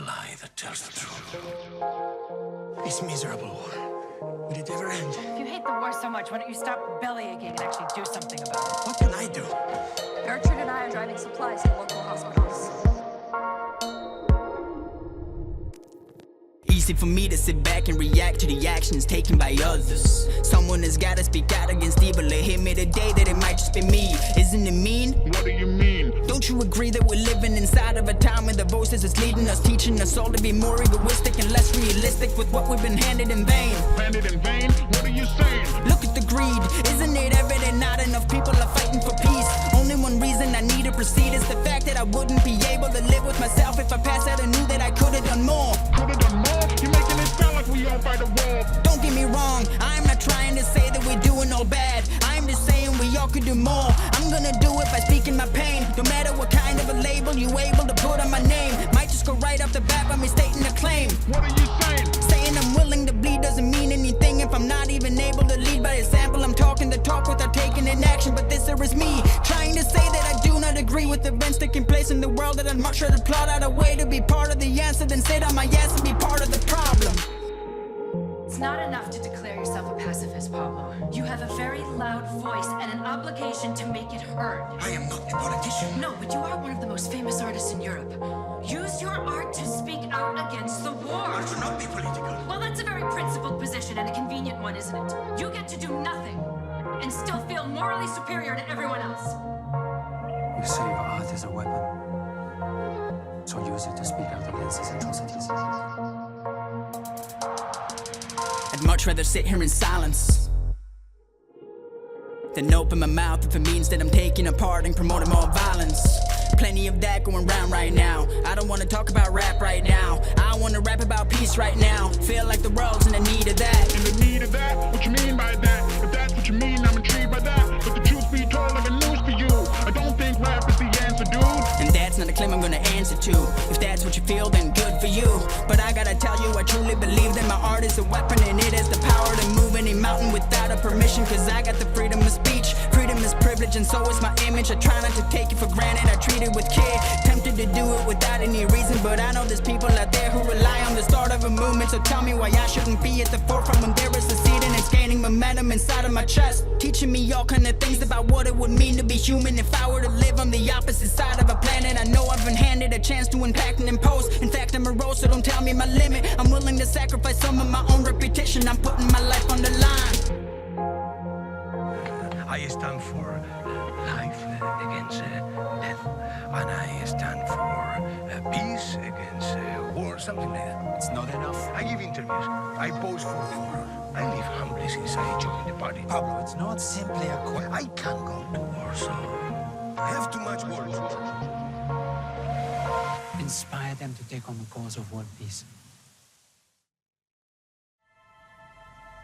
lie that tells the truth. This miserable war, will it ever end? If you hate the war so much, why don't you stop bellyaching and actually do something about it? What can I do? Gertrude and I are driving supplies to local hospitals. Easy for me to sit back and react to the actions taken by others. Someone has gotta speak out against evil. It hit me today that it might just be me. Isn't it mean? What do you mean? Don't you agree that we're living inside of a time when the voices is leading us, teaching us all to be more egoistic and less realistic with what we've been handed in vain? Handed in vain? What are you saying? Look at the greed. Isn't it evident not enough people are fighting for peace? Only one reason I need to proceed is the fact that I wouldn't be able to live with myself if I passed out and knew that I could have done more. Could have done more? You're making it sound like we all fight a war. Don't get me wrong, I'm not trying to say that we're doing all bad. I'm just saying we all could do more. I'm gonna do it by speaking my pain. No matter what kind of a label you able to put on my name, might just go right off the bat by me stating a claim. What are you saying? Saying I'm willing to bleed doesn't mean anything if I'm not even able to lead by example. I'm talking the talk without taking an action, but this here is me trying to say that I do not agree with events taking place in the world, that I'd much rather plot out a way to be part of the answer than sit on my ass and be part of the problem. It's not enough to declare yourself a pacifist, Pablo. You have a very loud voice and an obligation to make it heard. I am not a politician. No, but you are one of the most famous artists in Europe. Use your art to speak out against the war. I should not be political. Well, that's a very principled position and a convenient one, isn't it? You get to do nothing and still feel morally superior to everyone else. You say your art is a weapon, so use it to speak out against these atrocities. I'd much rather sit here in silence than open my mouth if it means that I'm taking apart and promoting more violence. Plenty of that going round right now. I don't wanna talk about rap right now. I wanna rap about peace right now. Feel like the world's in the need of that. In the need of that? What you mean by that? If that's what you mean, I'm intrigued by that. But the truth be told, I got news for you. I don't think rap is the answer, dude. And that's not a claim I'm gonna answer to. If that's what you feel, then good for you. But I gotta tell you, I truly believe that my art is a weapon, and it has the power to move any mountain without a permission. Cause I got the freedom of speech. Freedom is privilege, and so is my image. I try not to take it for granted, I treat it with care. Tempted to do it without any reason, but I know there's people out there who rely on the start of a movement. So tell me why I shouldn't be at the forefront when there is a seed and it's gaining momentum inside of my chest, teaching me all kind of things about what it would mean to be human if I were to live on the opposite side of a planet. I know I've been handed a chance to impact and impose. In fact, I'm a rose, so don't tell me my limit. I'm willing to sacrifice some of my own reputation. I'm putting my life on the line. I stand for life against death, and I stand for peace against war, something like that. It's not enough. I give interviews, I pose for war. I live humbly since I joined the party. Pablo, it's not simply a question. I can't go to war, so I have too much work. Inspire them to take on the cause of world peace.